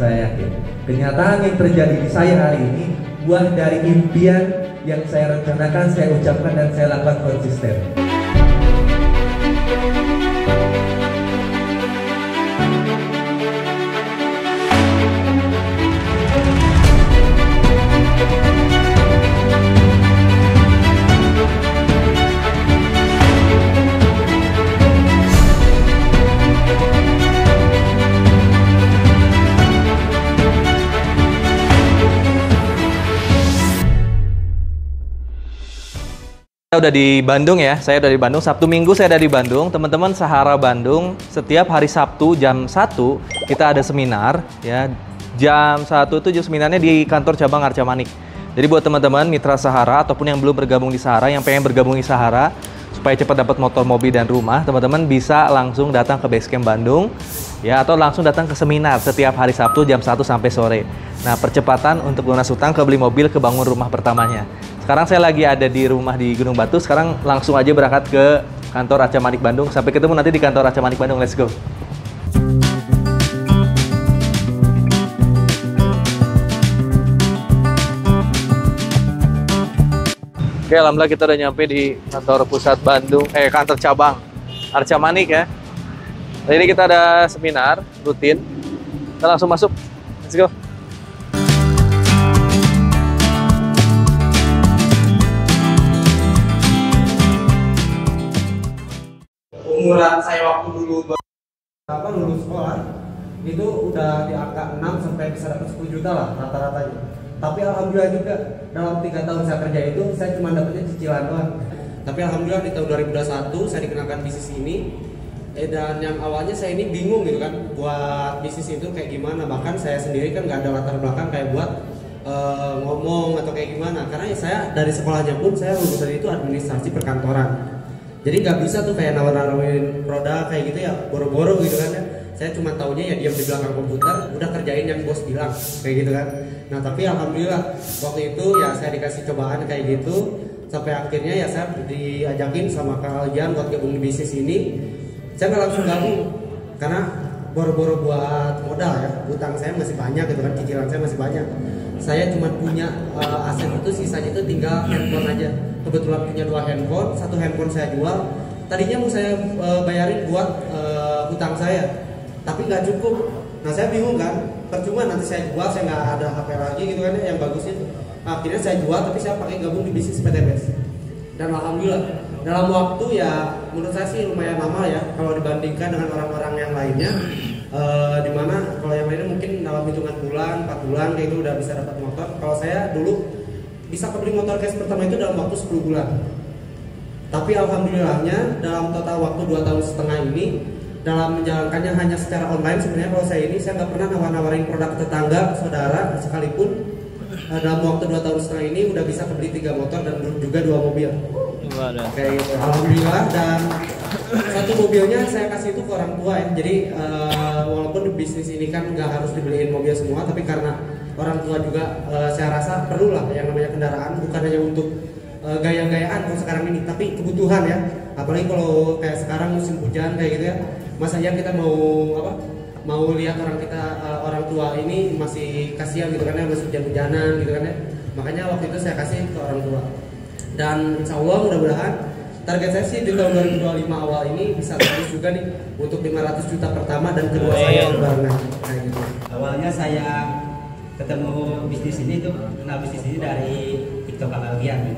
Saya yakin kenyataan yang terjadi di saya hari ini buah dari impian yang saya rencanakan, saya ucapkan, dan saya lakukan konsisten. Saya udah di Bandung ya, saya udah di Bandung. Sabtu Minggu saya ada di Bandung. Teman-teman Sahara Bandung, setiap hari Sabtu jam 1 kita ada seminar ya. Jam 1 itu seminarnya di kantor cabang Arca Manik. Jadi buat teman-teman mitra Sahara ataupun yang belum bergabung di Sahara, yang pengen bergabung di Sahara supaya cepat dapat motor, mobil, dan rumah, teman-teman bisa langsung datang ke Basecamp Bandung ya, atau langsung datang ke seminar setiap hari Sabtu jam 1 sampai sore. Nah, percepatan untuk lunas hutang, kebeli mobil, kebangun rumah pertamanya. Sekarang saya lagi ada di rumah di Gunung Batu. Sekarang langsung aja berangkat ke kantor Arca Manik Bandung. Sampai ketemu nanti di kantor Arca Manik Bandung. Let's go. Oke, alhamdulillah kita udah nyampe di kantor pusat Bandung, kantor cabang Arca Manik ya. Hari ini kita ada seminar rutin. Kita langsung masuk. Let's go. Umuran saya waktu dulu lulus sekolah itu udah di angka 6 sampai bisa dapat 10 juta lah rata-ratanya. Tapi alhamdulillah juga dalam 3 tahun saya kerja itu saya cuma dapetnya cicilan doang. Tapi alhamdulillah di tahun 2021 saya dikenalkan bisnis ini. Dan yang awalnya saya ini bingung gitu kan buat bisnis itu kayak gimana. Bahkan saya sendiri kan nggak ada latar belakang kayak buat ngomong atau kayak gimana. Karena ya saya dari sekolahnya pun saya lulusan itu administrasi perkantoran. Jadi nggak bisa tuh kayak nawar-nawarin produk kayak gitu ya, boro-boro gitu kan ya. Saya cuma taunya ya diam di belakang komputer, udah kerjain yang bos bilang kayak gitu kan. Nah tapi alhamdulillah waktu itu ya saya dikasih cobaan kayak gitu, sampai akhirnya ya saya diajakin sama kalian buat gabung di bisnis ini. Saya nggak langsung gabung karena boro-boro buat modal ya, utang saya masih banyak gitu kan, cicilan saya masih banyak. Saya cuma punya aset itu, sisanya itu tinggal handphone aja. Kebetulan punya 2 handphone, 1 handphone saya jual. Tadinya mau saya bayarin buat hutang saya, tapi nggak cukup. Nah saya bingung kan, percuma nanti saya jual, saya nggak ada HP lagi gitu kan yang bagus itu. Akhirnya saya jual, tapi saya pakai gabung di bisnis PTBS. Dan alhamdulillah dalam waktu ya menurut saya sih lumayan lama ya kalau dibandingkan dengan orang-orang yang lainnya. Dimana kalau yang lainnya mungkin dalam hitungan bulan, 4 bulan kayak itu udah bisa dapat motor. Kalau saya dulu bisa kebeli motor cash pertama itu dalam waktu 10 bulan. Tapi alhamdulillahnya dalam total waktu 2 tahun setengah ini, dalam menjalankannya hanya secara online, sebenarnya kalau saya nggak pernah nawar-nawarin produk tetangga, saudara sekalipun. Dalam waktu 2 tahun setengah ini udah bisa kebeli 3 motor dan juga 2 mobil. Kayak gitu. Alhamdulillah, dan 1 mobilnya saya kasih itu ke orang tua ya. Jadi walaupun bisnis ini kan nggak harus dibeliin mobil semua, tapi karena orang tua juga saya rasa perlu lah yang namanya kendaraan, bukan hanya untuk gaya-gayaan kalau sekarang ini, tapi kebutuhan ya. Apalagi kalau kayak sekarang musim hujan kayak gitu ya, masa ya kita mau lihat orang tua ini masih kasihan gitu kan ya, masih hujan-hujanan gitu kan ya. Makanya waktu itu saya kasih ke orang tua. Dan insya Allah mudah-mudahan target saya sih di tahun 2025 awal ini bisa tembus juga nih untuk 500 juta pertama dan kedua saya barengan kayak gitu. Awalnya saya ketemu bisnis ini tuh, kenal bisnis ini dari TikTok Algian.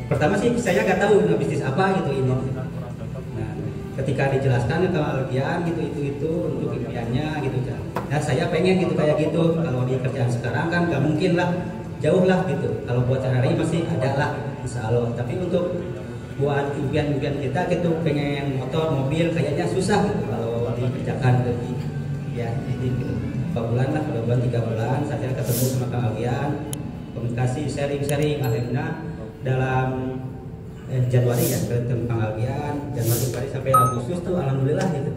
Pertama sih saya nggak tahu bisnis apa gitu ini. Nah, ketika dijelaskan ke Algian gitu itu untuk impiannya gitu kan. Nah saya pengen gitu kayak gitu. Kalau di kerjaan sekarang kan nggak mungkin lah, jauh lah gitu. Kalau buat sehari masih ada lah, insya Allah. Tapi untuk buat impian-impian kita gitu, pengen motor, mobil kayaknya susah gitu kalau dikerjakan gitu. Ya gitu. 4 bulan lah, 2 bulan, 3 bulan saya ketemu sama Kang Algian, komunikasi, sharing, akhirnya dalam Januari ya ketemu Kang Algian, Januari sampai Agustus tuh alhamdulillah gitu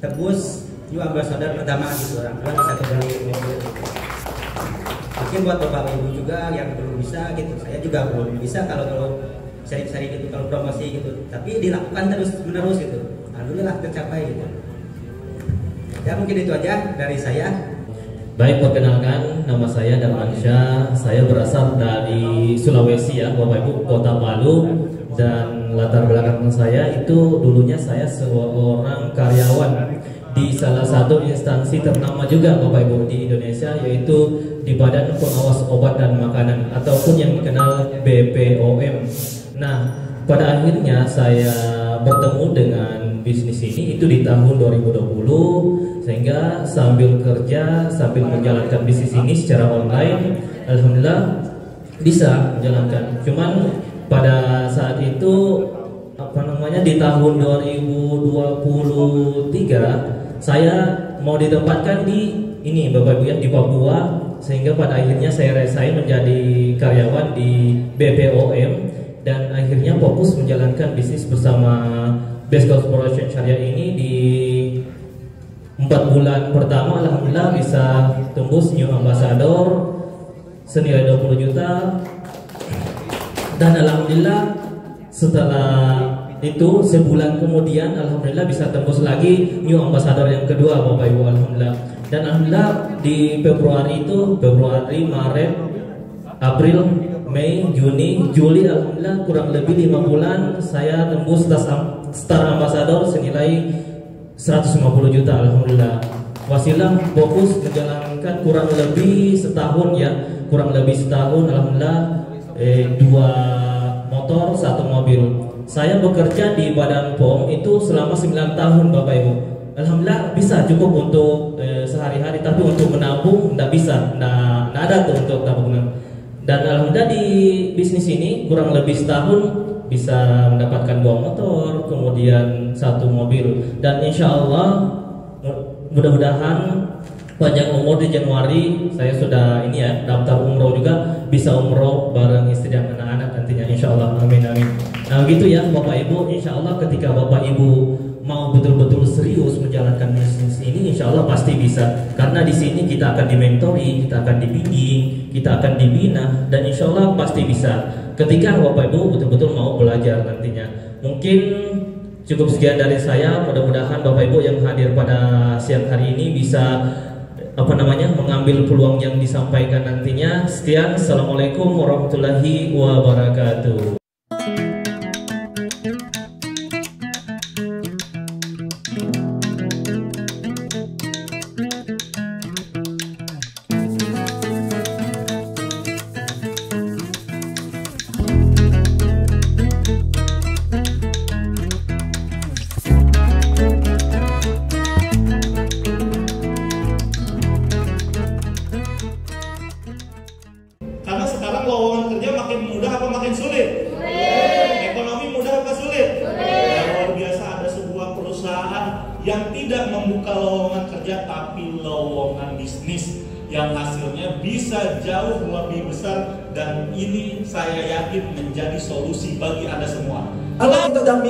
tembus new ambassador pertama gitu, orang tua bisa kembali mobil. Mungkin buat bapak ibu juga yang belum bisa gitu, saya juga belum bisa kalau sharing gitu, kalau promosi gitu, tapi dilakukan terus menerus gitu, alhamdulillah tercapai gitu. Ya mungkin itu aja dari saya. Baik, perkenalkan, nama saya Darmansyah. Saya berasal dari Sulawesi ya, Bapak Ibu, Kota Palu. Dan latar belakang saya itu dulunya saya seorang karyawan di salah satu instansi ternama juga Bapak Ibu di Indonesia, yaitu di Badan Pengawas Obat dan Makanan ataupun yang dikenal BPOM. Nah, pada akhirnya saya bertemu dengan bisnis ini itu di tahun 2020, sehingga sambil kerja sambil menjalankan bisnis ini secara online, alhamdulillah bisa menjalankan. Cuman pada saat itu di tahun 2023 saya mau ditempatkan di ini Bapak Ibu ya, di Papua, sehingga pada akhirnya saya resign menjadi karyawan di BPOM dan akhirnya fokus menjalankan bisnis bersama Best Corporation Syariah ini. Di 4 bulan pertama alhamdulillah bisa tembus new ambassador senilai 20 juta, dan alhamdulillah setelah itu sebulan kemudian alhamdulillah bisa tembus lagi new ambassador yang kedua Bapak Ibu, alhamdulillah. Dan alhamdulillah di Februari itu, Februari, Maret, April, Mei, Juni, Juli, alhamdulillah kurang lebih 5 bulan saya tembus Star Ambassador senilai 150 juta, alhamdulillah. Wasilah fokus menjalankan kurang lebih setahun ya, kurang lebih setahun, alhamdulillah 2 motor 1 mobil. Saya bekerja di Badan POM itu selama 9 tahun Bapak Ibu. Alhamdulillah bisa cukup untuk sehari-hari, tapi untuk menabung nggak bisa, nggak ada tuh untuk tabungan. Dan alhamdulillah di bisnis ini kurang lebih setahun bisa mendapatkan 2 motor, kemudian 1 mobil. Dan insya Allah mudah-mudahan panjang umur di Januari saya sudah ini ya daftar umroh juga, bisa umroh bareng istri dan anak-anak nantinya insya Allah, amin amin. Nah gitu ya Bapak Ibu, insya Allah ketika Bapak Ibu mau betul-betul serius menjalankan bisnis ini, insya Allah pasti bisa. Karena di sini kita akan dimentori, kita akan dibimbing, kita akan dibina, dan insya Allah pasti bisa. Ketika Bapak Ibu betul-betul mau belajar nantinya. Mungkin cukup sekian dari saya. Mudah-mudahan Bapak Ibu yang hadir pada siang hari ini bisa mengambil peluang yang disampaikan nantinya. Sekian, assalamualaikum warahmatullahi wabarakatuh. Karena sekarang lowongan kerja makin mudah apa makin sulit? Sulit. Ekonomi mudah apa sulit? Sulit. Luar biasa, ada sebuah perusahaan yang tidak membuka lowongan kerja tapi lowongan bisnis yang hasilnya bisa jauh lebih besar, dan ini saya yakin menjadi solusi bagi Anda semua. Kalau kita udah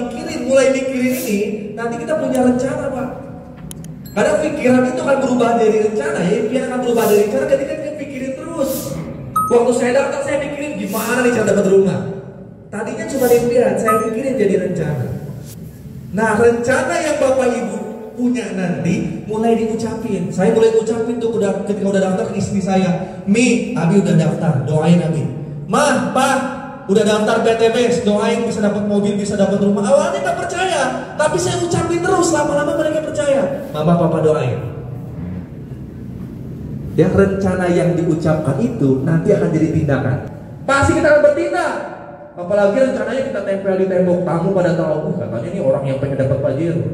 mulai mikirin ini, nanti kita punya rencana Pak. Karena pikiran itu akan berubah dari rencana ya, impian akan berubah dari rencana ketika kita pikirin terus. Waktu saya daftar saya pikirin gimana nih cara dapat rumah. Tadinya cuma impian, saya pikirin jadi rencana. Nah rencana yang Bapak Ibu punya nanti mulai diucapin. Saya mulai ucapin tuh ketika udah daftar ke istri saya, Mi, Abi udah daftar, doain Abi. Mah, Pak, udah daftar BTBS, doain bisa dapat mobil, bisa dapat rumah. Awalnya nggak percaya, tapi saya ucapin terus, lama-lama mereka percaya. Mama, Papa doain. Ya rencana yang diucapkan itu nanti akan jadi tindakan. Pasti kita akan bertindak. Apalagi rencananya kita tempel di tembok tamu pada tahu, katanya ini orang yang pengen dapat pajero.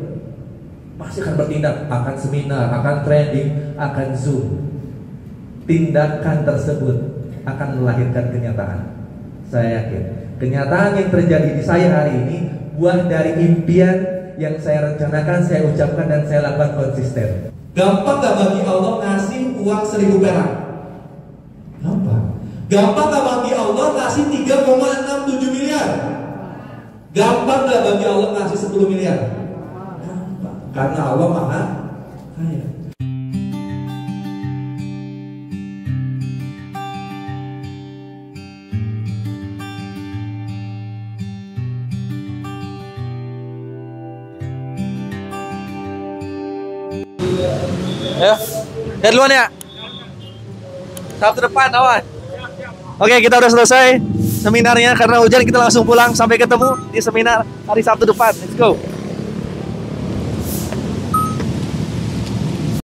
Pasti akan bertindak, akan seminar, akan training, akan zoom. Tindakan tersebut akan melahirkan kenyataan. Saya yakin kenyataan yang terjadi di saya hari ini buah dari impian yang saya rencanakan, saya ucapkan dan saya lakukan konsisten. Gampang gak bagi Allah ngasih uang 1.000 perak? Gampang. Gampang gak bagi Allah ngasih 3,67 miliar? Gampang gak bagi Allah ngasih 10 miliar? Gampang. Karena Allah Maha Kaya. Ya. Ya duluan ya. Sabtu depan awan. Oke, kita udah selesai seminarnya karena hujan, kita langsung pulang. Sampai ketemu di seminar hari Sabtu depan. Let's go.